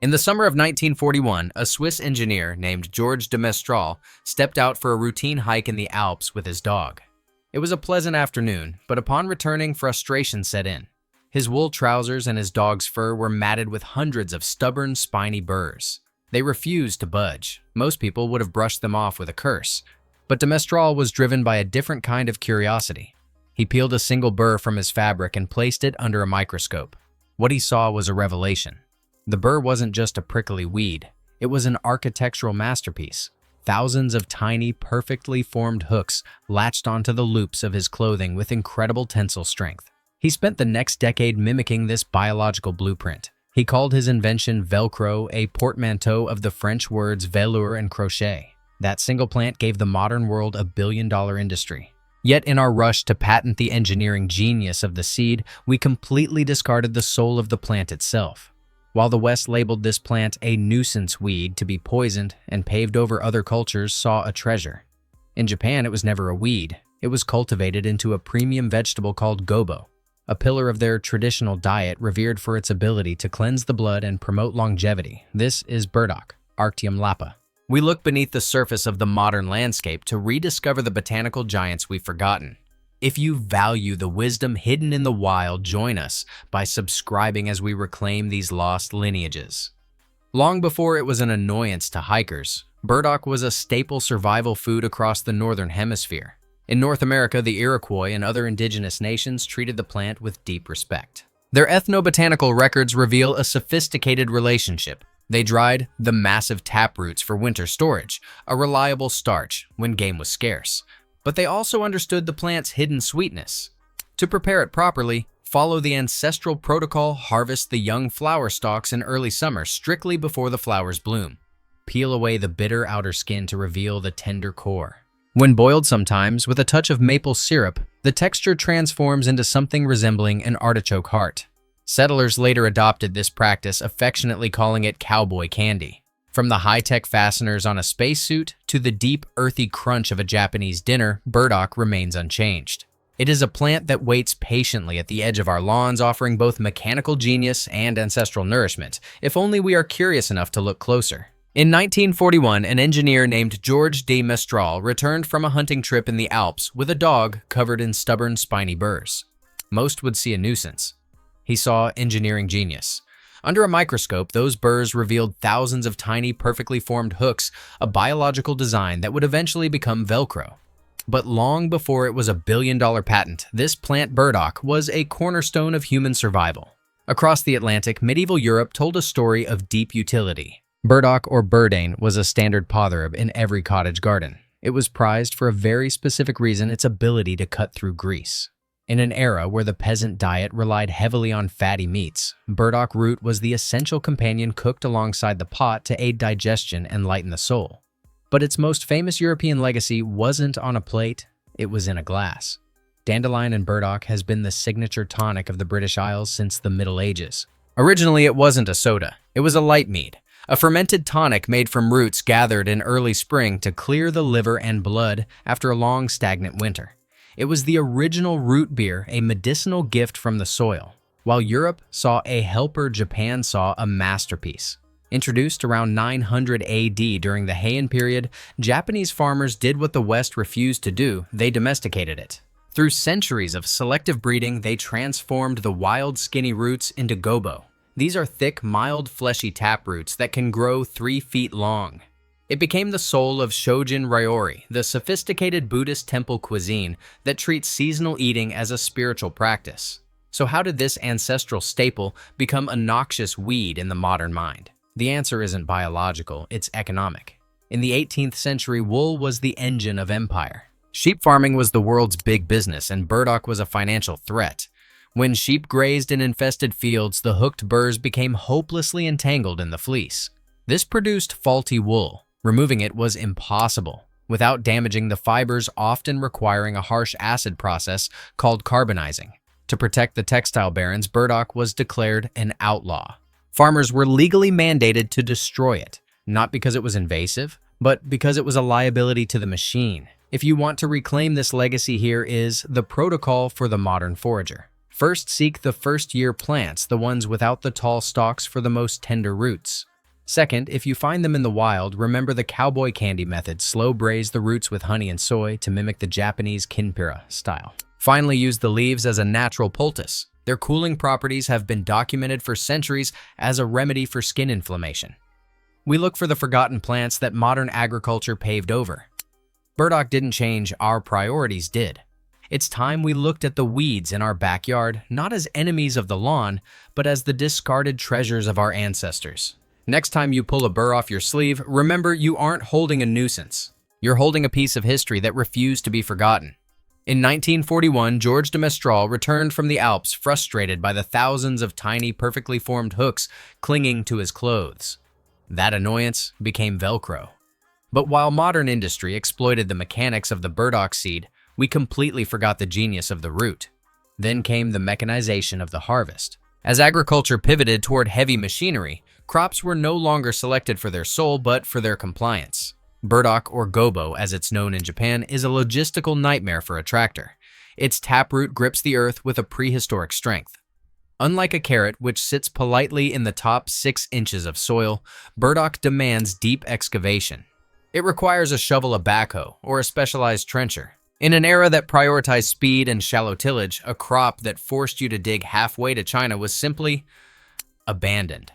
In the summer of 1941, a Swiss engineer named George de Mestral stepped out for a routine hike in the Alps with his dog. It was a pleasant afternoon, but upon returning, frustration set in. His wool trousers and his dog's fur were matted with hundreds of stubborn, spiny burrs. They refused to budge. Most people would have brushed them off with a curse. But de Mestral was driven by a different kind of curiosity. He peeled a single burr from his fabric and placed it under a microscope. What he saw was a revelation. The burr wasn't just a prickly weed. It was an architectural masterpiece. Thousands of tiny, perfectly formed hooks latched onto the loops of his clothing with incredible tensile strength. He spent the next decade mimicking this biological blueprint. He called his invention Velcro, a portmanteau of the French words velours and crochet. That single plant gave the modern world a billion-dollar industry. Yet in our rush to patent the engineering genius of the seed, we completely discarded the soul of the plant itself. While the West labeled this plant a nuisance weed to be poisoned and paved over, other cultures saw a treasure. In Japan, it was never a weed. It was cultivated into a premium vegetable called Gobo, a pillar of their traditional diet revered for its ability to cleanse the blood and promote longevity. This is Burdock, Arctium lappa. We look beneath the surface of the modern landscape to rediscover the botanical giants we've forgotten. If you value the wisdom hidden in the wild, join us by subscribing as we reclaim these lost lineages. Long before it was an annoyance to hikers, burdock was a staple survival food across the northern hemisphere. In North America, the Iroquois and other indigenous nations treated the plant with deep respect. Their ethnobotanical records reveal a sophisticated relationship. They dried the massive taproots for winter storage, a reliable starch when game was scarce. But they also understood the plant's hidden sweetness. To prepare it properly, follow the ancestral protocol: harvest the young flower stalks in early summer, strictly before the flowers bloom. Peel away the bitter outer skin to reveal the tender core. When boiled, sometimes with a touch of maple syrup, the texture transforms into something resembling an artichoke heart. Settlers later adopted this practice, affectionately calling it cowboy candy. From the high-tech fasteners on a spacesuit to the deep, earthy crunch of a Japanese dinner, burdock remains unchanged. It is a plant that waits patiently at the edge of our lawns, offering both mechanical genius and ancestral nourishment, if only we are curious enough to look closer. In 1941, an engineer named George de Mestral returned from a hunting trip in the Alps with a dog covered in stubborn, spiny burrs. Most would see a nuisance. He saw engineering genius. Under a microscope, those burrs revealed thousands of tiny, perfectly formed hooks, a biological design that would eventually become Velcro. But long before it was a billion-dollar patent, this plant burdock was a cornerstone of human survival. Across the Atlantic, medieval Europe told a story of deep utility. Burdock or burdane was a standard potherb in every cottage garden. It was prized for a very specific reason: its ability to cut through grease. In an era where the peasant diet relied heavily on fatty meats, burdock root was the essential companion cooked alongside the pot to aid digestion and lighten the soul. But its most famous European legacy wasn't on a plate, it was in a glass. Dandelion and burdock has been the signature tonic of the British Isles since the Middle Ages. Originally, it wasn't a soda, it was a light mead. A fermented tonic made from roots gathered in early spring to clear the liver and blood after a long, stagnant winter. It was the original root beer, a medicinal gift from the soil. While Europe saw a helper, Japan saw a masterpiece. Introduced around 900 AD during the Heian period, Japanese farmers did what the West refused to do: they domesticated it. Through centuries of selective breeding, they transformed the wild, skinny roots into gobo. These are thick, mild, fleshy taproots that can grow 3 feet long. It became the soul of Shojin Ryori, the sophisticated Buddhist temple cuisine that treats seasonal eating as a spiritual practice. So how did this ancestral staple become a noxious weed in the modern mind? The answer isn't biological, it's economic. In the 18th century, wool was the engine of empire. Sheep farming was the world's big business, and burdock was a financial threat. When sheep grazed in infested fields, the hooked burrs became hopelessly entangled in the fleece. This produced faulty wool. Removing it was impossible, without damaging the fibers, often requiring a harsh acid process called carbonizing. To protect the textile barons, burdock was declared an outlaw. Farmers were legally mandated to destroy it, not because it was invasive, but because it was a liability to the machine. If you want to reclaim this legacy, here is the protocol for the modern forager. First, seek the first-year plants, the ones without the tall stalks for the most tender roots. Second, if you find them in the wild, remember the cowboy candy method. Slow braise the roots with honey and soy to mimic the Japanese kinpira style. Finally, use the leaves as a natural poultice. Their cooling properties have been documented for centuries as a remedy for skin inflammation. We look for the forgotten plants that modern agriculture paved over. Burdock didn't change, our priorities did. It's time we looked at the weeds in our backyard, not as enemies of the lawn, but as the discarded treasures of our ancestors. Next time you pull a burr off your sleeve, remember you aren't holding a nuisance. You're holding a piece of history that refused to be forgotten. In 1941, George de Mestral returned from the Alps frustrated by the thousands of tiny, perfectly formed hooks clinging to his clothes. That annoyance became Velcro. But while modern industry exploited the mechanics of the burdock seed, we completely forgot the genius of the root. Then came the mechanization of the harvest. As agriculture pivoted toward heavy machinery, crops were no longer selected for their soul but for their compliance. Burdock, or Gobo as it's known in Japan, is a logistical nightmare for a tractor. Its taproot grips the earth with a prehistoric strength. Unlike a carrot, which sits politely in the top 6 inches of soil, burdock demands deep excavation. It requires a shovel, a backhoe, or a specialized trencher. In an era that prioritized speed and shallow tillage, a crop that forced you to dig halfway to China was simply abandoned.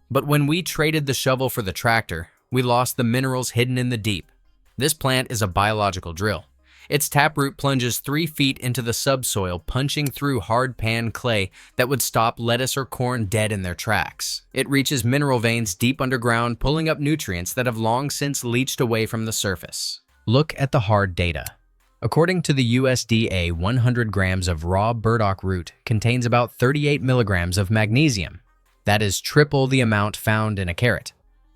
But when we traded the shovel for the tractor, we lost the minerals hidden in the deep. This plant is a biological drill. Its taproot plunges 3 feet into the subsoil, punching through hard pan clay that would stop lettuce or corn dead in their tracks. It reaches mineral veins deep underground, pulling up nutrients that have long since leached away from the surface. Look at the hard data. According to the USDA, 100 grams of raw burdock root contains about 38 milligrams of magnesium. That is triple the amount found in a carrot.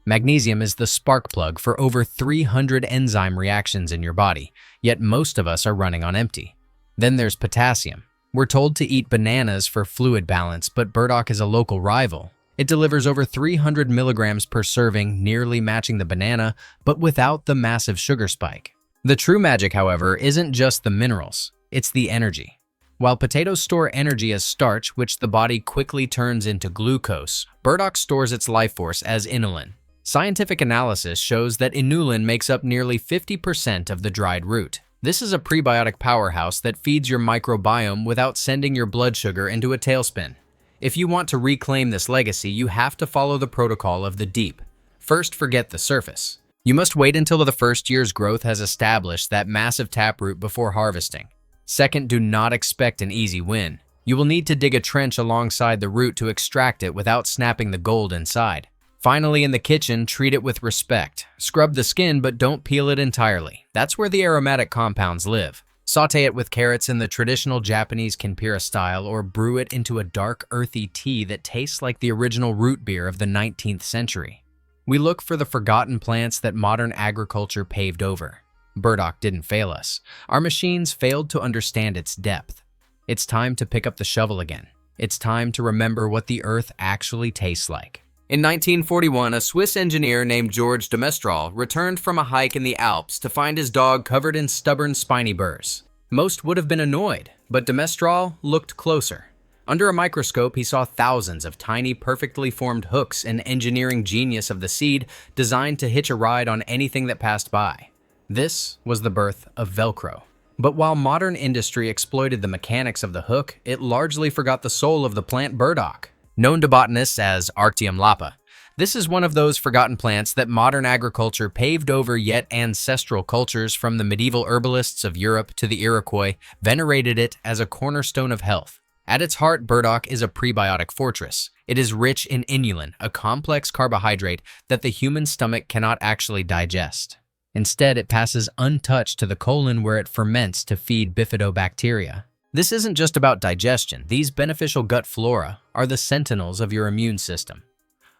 Magnesium is the spark plug for over 300 enzyme reactions in your body, yet most of us are running on empty. Then there's potassium. We're told to eat bananas for fluid balance, but burdock is a local rival. It delivers over 300 milligrams per serving, nearly matching the banana, but without the massive sugar spike. The true magic, however, isn't just the minerals, it's the energy. While potatoes store energy as starch, which the body quickly turns into glucose, burdock stores its life force as inulin. Scientific analysis shows that inulin makes up nearly 50% of the dried root. This is a prebiotic powerhouse that feeds your microbiome without sending your blood sugar into a tailspin. If you want to reclaim this legacy, you have to follow the protocol of the deep. First, forget the surface. You must wait until the first year's growth has established that massive taproot before harvesting. Second, do not expect an easy win. You will need to dig a trench alongside the root to extract it without snapping the gold inside. Finally, in the kitchen, treat it with respect. Scrub the skin, but don't peel it entirely. That's where the aromatic compounds live. Sauté it with carrots in the traditional Japanese kinpira style, or brew it into a dark, earthy tea that tastes like the original root beer of the 19th century. We look for the forgotten plants that modern agriculture paved over. Burdock didn't fail us. Our machines failed to understand its depth. It's time to pick up the shovel again. It's time to remember what the earth actually tastes like. In 1941, a Swiss engineer named George de Mestral returned from a hike in the Alps to find his dog covered in stubborn, spiny burrs. Most would have been annoyed, but de Mestral looked closer. Under a microscope, he saw thousands of tiny, perfectly formed hooks, an engineering genius of the seed designed to hitch a ride on anything that passed by. This was the birth of Velcro. But while modern industry exploited the mechanics of the hook, it largely forgot the soul of the plant burdock. Known to botanists as Arctium lappa, this is one of those forgotten plants that modern agriculture paved over, yet ancestral cultures from the medieval herbalists of Europe to the Iroquois venerated it as a cornerstone of health. At its heart, burdock is a prebiotic fortress. It is rich in inulin, a complex carbohydrate that the human stomach cannot actually digest. Instead, it passes untouched to the colon where it ferments to feed bifidobacteria. This isn't just about digestion. These beneficial gut flora are the sentinels of your immune system.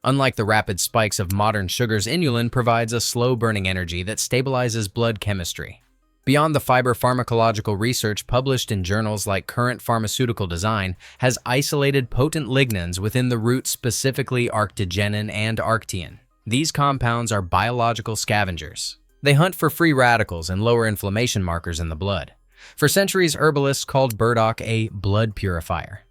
Unlike the rapid spikes of modern sugars, inulin provides a slow-burning energy that stabilizes blood chemistry. Beyond the fiber, pharmacological research published in journals like Current Pharmaceutical Design has isolated potent lignans within the root, specifically arctigenin and arctium. These compounds are biological scavengers. They hunt for free radicals and lower inflammation markers in the blood. For centuries, herbalists called burdock a blood purifier.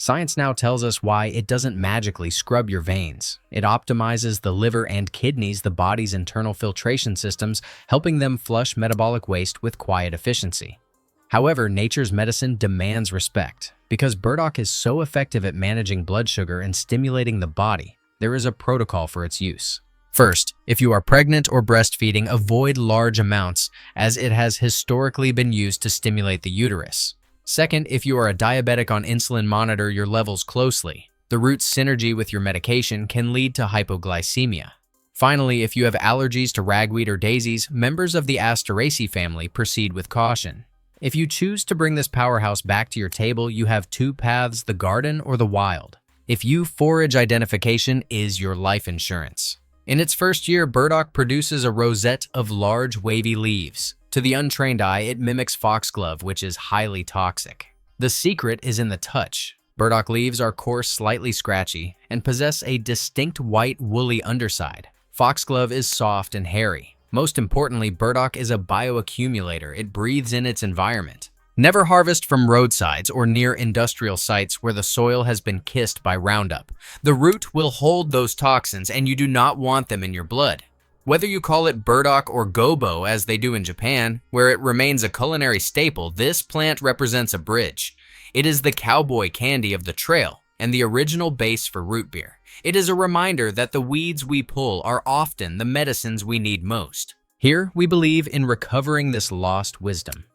Science now tells us why it doesn't magically scrub your veins. It optimizes the liver and kidneys, the body's internal filtration systems, helping them flush metabolic waste with quiet efficiency. However, nature's medicine demands respect. Because burdock is so effective at managing blood sugar and stimulating the body, there is a protocol for its use. First, if you are pregnant or breastfeeding, avoid large amounts, as it has historically been used to stimulate the uterus. Second, if you are a diabetic on insulin, monitor your levels closely. The root's synergy with your medication can lead to hypoglycemia. Finally, if you have allergies to ragweed or daisies, members of the Asteraceae family, proceed with caution. If you choose to bring this powerhouse back to your table, you have two paths: the garden or the wild. If you forage, identification is your life insurance. In its first year, burdock produces a rosette of large, wavy leaves. To the untrained eye, it mimics foxglove, which is highly toxic. The secret is in the touch. Burdock leaves are coarse, slightly scratchy, and possess a distinct white, woolly underside. Foxglove is soft and hairy. Most importantly, burdock is a bioaccumulator. It breathes in its environment. Never harvest from roadsides or near industrial sites where the soil has been kissed by Roundup. The root will hold those toxins, and you do not want them in your blood. Whether you call it burdock or gobo, as they do in Japan, where it remains a culinary staple, this plant represents a bridge. It is the cowboy candy of the trail and the original base for root beer. It is a reminder that the weeds we pull are often the medicines we need most. Here, we believe in recovering this lost wisdom.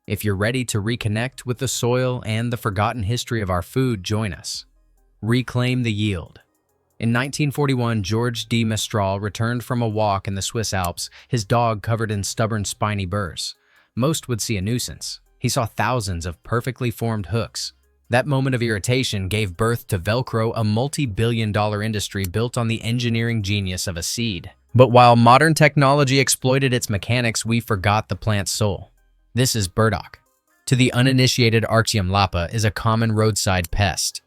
If you're ready to reconnect with the soil and the forgotten history of our food, join us. Reclaim the yield. In 1941, George de Mestral returned from a walk in the Swiss Alps, his dog covered in stubborn, spiny burrs. Most would see a nuisance. He saw thousands of perfectly formed hooks. That moment of irritation gave birth to Velcro, a multi-billion-dollar industry built on the engineering genius of a seed. But while modern technology exploited its mechanics, we forgot the plant's soul. This is burdock. To the uninitiated, Arctium lappa is a common roadside pest.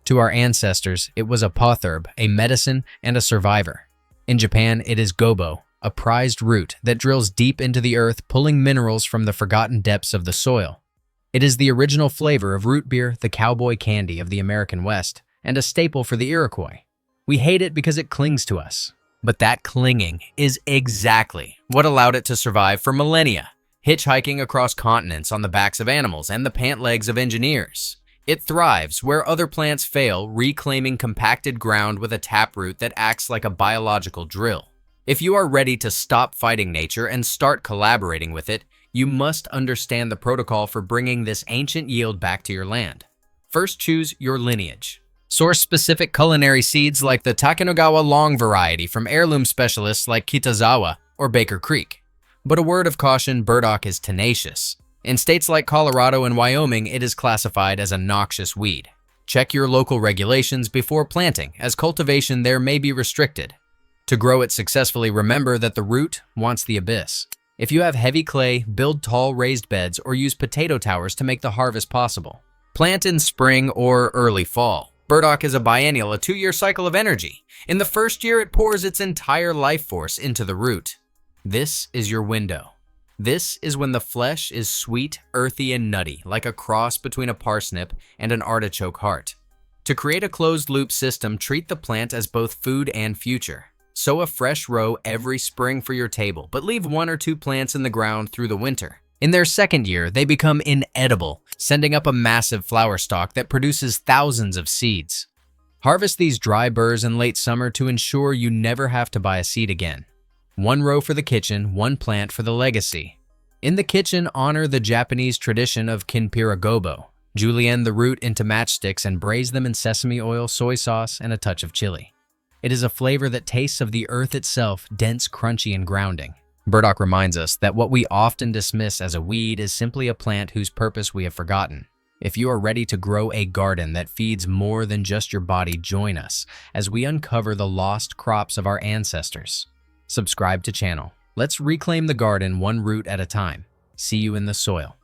To our ancestors, it was a potherb, a medicine, and a survivor. In Japan, it is gobo, a prized root that drills deep into the earth, pulling minerals from the forgotten depths of the soil. It is the original flavor of root beer, the cowboy candy of the American West, and a staple for the Iroquois. We hate it because it clings to us. But that clinging is exactly what allowed it to survive for millennia, hitchhiking across continents on the backs of animals and the pant legs of engineers. It thrives where other plants fail, reclaiming compacted ground with a taproot that acts like a biological drill. If you are ready to stop fighting nature and start collaborating with it, you must understand the protocol for bringing this ancient yield back to your land. First, choose your lineage. Source specific culinary seeds like the Takenagawa long variety from heirloom specialists like Kitazawa or Baker Creek. But a word of caution, burdock is tenacious. In states like Colorado and Wyoming, it is classified as a noxious weed. Check your local regulations before planting, as cultivation there may be restricted. To grow it successfully, remember that the root wants the abyss. If you have heavy clay, build tall raised beds or use potato towers to make the harvest possible. Plant in spring or early fall. Burdock is a biennial, a 2-year cycle of energy. In the first year, it pours its entire life force into the root. This is your window. This is when the flesh is sweet, earthy, and nutty, like a cross between a parsnip and an artichoke heart. To create a closed-loop system, treat the plant as both food and future. Sow a fresh row every spring for your table, but leave 1 or 2 plants in the ground through the winter. In their second year, they become inedible, sending up a massive flower stalk that produces thousands of seeds. Harvest these dry burrs in late summer to ensure you never have to buy a seed again. 1 row for the kitchen, 1 plant for the legacy. In the kitchen, honor the Japanese tradition of kinpira gobo. Julienne the root into matchsticks and braise them in sesame oil, soy sauce, and a touch of chili. It is a flavor that tastes of the earth itself, dense, crunchy, and grounding. Burdock reminds us that what we often dismiss as a weed is simply a plant whose purpose we have forgotten. If you are ready to grow a garden that feeds more than just your body, join us as we uncover the lost crops of our ancestors. Subscribe to channel. Let's reclaim the garden 1 root at a time. See you in the soil.